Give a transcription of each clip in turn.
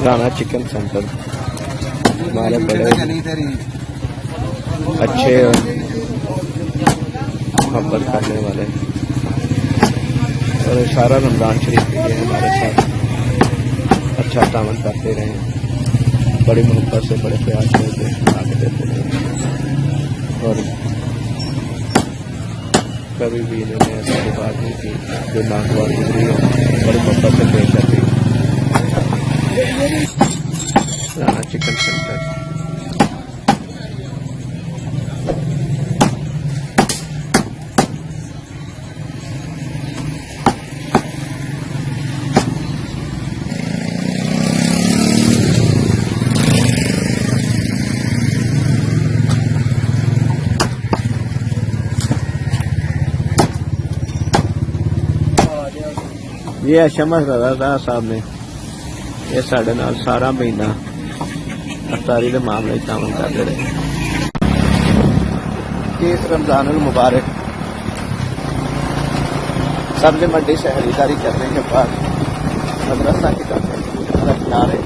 Rana chicken centre ہمارے بڑے اچھے محبت کرنے والے اور سارا رمضان شریف کے لیے ہمارے ساتھ اچھا تعاون کرتے رہے، بڑی محبت سے بڑے پیار سے آگے دیتے رہے، اور کبھی بھی انہوں نے ایسی بات نہیں کی جو ناگوار گزری ہے، بڑی محبت سے پیش آتی۔ رانا چکن سینٹر یہ شمس رضا صاحب نے یہ سارے نال سارا مہینہ افطاری کے معاملے تعاون کرتے رہے۔ اس رمضان المبارک سبز منڈی سے خریداری کرنے کے بعد مدرسہ کی طرف کنارے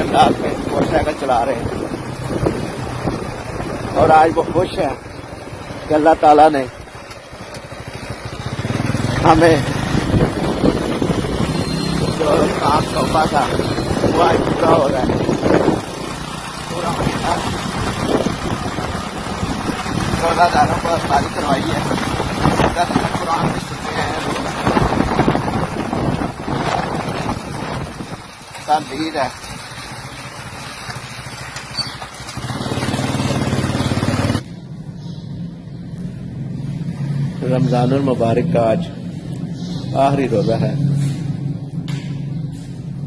انداز میں موٹر سائیکل چلا رہے ہیں، اور آج وہ خوش ہیں کہ اللہ تعالیٰ نے ہمیں جو کام سونپا تھا وہ آج پورا ہو رہا ہے، پورا روزہ داروں کو افطاری کروائی ہے، 10 قرآن بھی سنتے ہیں، تنظیر ہے۔ رمضان المبارک کا آج آخری روزہ ہے،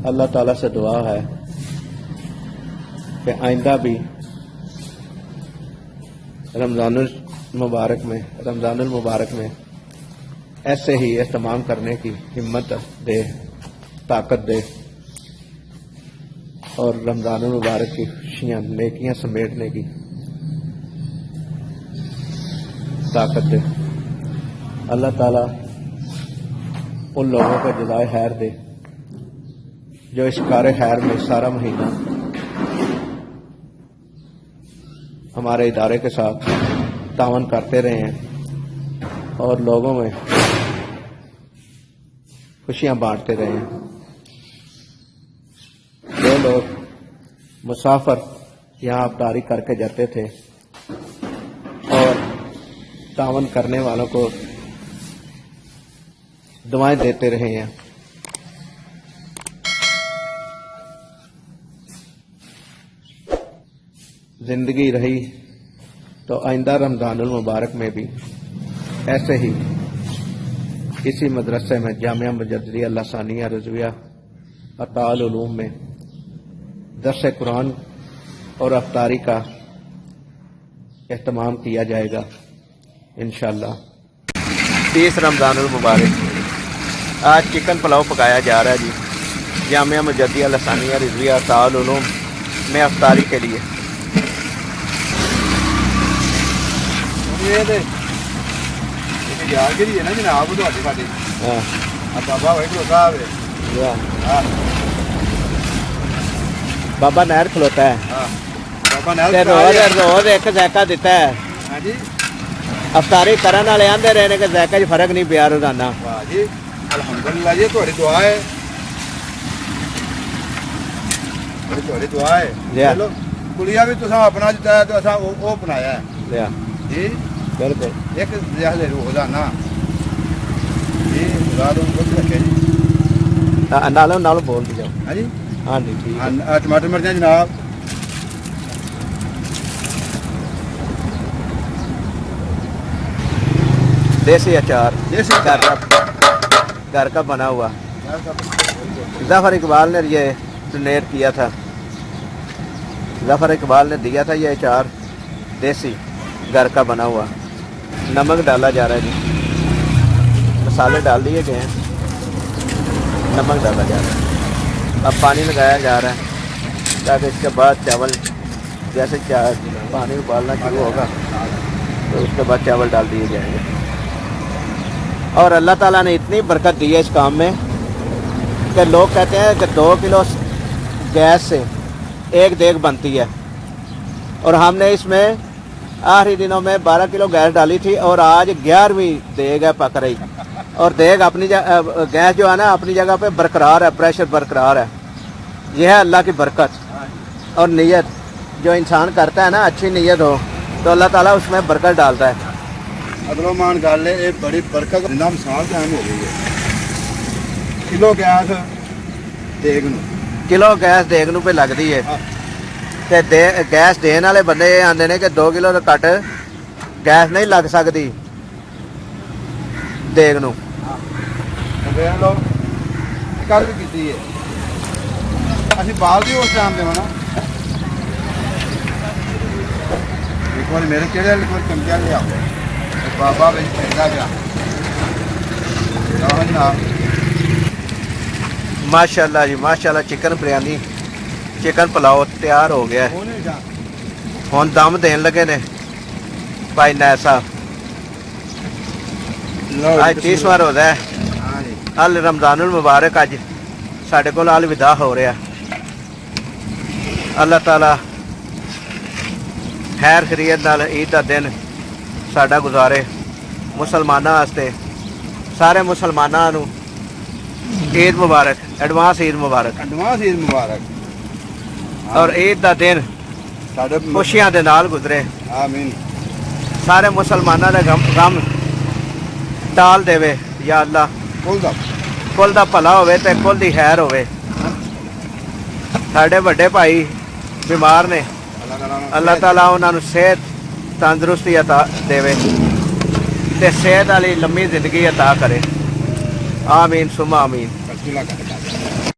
اللہ تعالیٰ سے دعا ہے کہ آئندہ بھی رمضان المبارک میں ایسے ہی اہتمام کرنے کی ہمت دے، طاقت دے، اور رمضان المبارک کی خوشیاں نیکیاں سمیٹنے کی طاقت دے۔ اللہ تعالیٰ ان لوگوں کو جزائے خیر دے جو اس کار خیر میں سارا مہینہ ہمارے ادارے کے ساتھ تعاون کرتے رہے ہیں اور لوگوں میں خوشیاں بانٹتے رہے ہیں۔ جو لوگ مسافر یہاں افطاری کر کے جاتے تھے اور تعاون کرنے والوں کو دعائیں دیتے رہے ہیں، زندگی رہی تو آئندہ رمضان المبارک میں بھی ایسے ہی اسی مدرسے میں جامعہ مجددیہ لسانیہ رضویہ عطاء العلوم میں درس قرآن اور افطاری کا اہتمام کیا جائے گا انشاءاللہ۔ 30 رمضان المبارک آج چکن پلاؤ پکایا جا رہا ہے جی، جامعہ مجددیہ لسانیہ رضویہ عطاء العلوم میں افطاری کے لیے۔ بابا نہر کھلوتا ہے، روز ایک ذائقہ دیتا ہے، افطاری کرنے والے آندے رہے کہ ذائقہ چ فرق نہیں پیا روزانہ۔ الحمدللہ جی تھوڑی دعا ہے، تھوڑی دعا ہے۔ چلو کلیا بھی تساں اپنا جتا ہے تو اساں وہ اپنایا ہے جی، بالکل ایک جہاز روزانہ جی، خدا تم کچھ رکھے جی۔ نالوں بول دی جاؤ۔ ہاں جی، ہاں جی ٹھیک ہے۔ ٹماٹر مرچیں جناب، دیسی اچار گھر کا بنا ہوا، ظفر اقبال نے یہ ڈونیٹ کیا تھا، ظفر اقبال نے دیا تھا یہ اچار دیسی گھر کا بنا ہوا۔ نمک ڈالا جا رہا ہے جی، مسالے ڈال دیے گئے ہیں، نمک ڈالا جا رہا ہے، اب پانی لگایا جا رہا ہے تاکہ اس کے بعد چاول جیسے پانی ابالنا شروع ہوگا تو اس کے بعد چاول ڈال دیے جائیں گے۔ اور اللہ تعالیٰ نے اتنی برکت دی ہے اس کام میں کہ لوگ کہتے ہیں کہ 2 کلو گیس سے 1 دیگ بنتی ہے، اور ہم نے اس میں آخری دنوں میں 12 کلو گیس ڈالی تھی اور آج 11ویں دیگ ہے پک رہی، اور دیگ اپنی گیس جو ہے نا اپنی جگہ پہ برقرار ہے، پریشر برقرار ہے۔ یہ ہے اللہ کی برکت اور نیت، جو انسان کرتا ہے نا اچھی نیت ہو تو اللہ تعالیٰ اس میں برکت ڈالتا ہے۔ اگلو مان گل ہے یہ بڑی برکت زندہ مثال قائم ہو گئی ہے۔ کلو گیس دیگ نو کلو گیس دیگ نو پہ لگتی ہے، تے گیس دین والے بندے یہ آندے نے کہ 2 کلو تو گھٹ گیس نہیں لگ سکتی دیگ نو۔ دیکھ لو گل بھی کی ہے اسی بال بھی اس ٹائم دے نا ایک بار میرے چہرے ایک بار چمچا لیا بابا بچ پھیرتا گیا جناب ماشاء اللہ جی ماشاء اللہ، چکن بریانی چکن پلاؤ تیار ہو گیا ہے، ہوں دم دین لگے نے بھائی نائب صاحب۔ اج 30واں روزہ ہے، ہاں جی ال رمضان المبارک اج ساڈے کول الوداع ہو رہا۔ اللہ تعالیٰ خیر خیریت نال عید کا دن ساڈا گزارے مسلمانوں واسطے، سارے مسلمانوں نو عید مبارک، ایڈوانس عید مبارک، ایڈوانس عید مبارک اور عید کا دن ساڈے خوشیاں دے نال گزرے، آمین سارے مسلمانوں دے غم ٹال دے یا اللہ، کل دا کل دا بھلا ہوے تے کل دی خیر ہوے۔ ساڈے وڈے بھائی بیمار نے، اللہ تعالیٰ انہاں نو صحت تندرستی عطا دے تے صحت والی لمبی زندگی عطا کرے، آمین ثم آمین۔ بسم اللہ کرے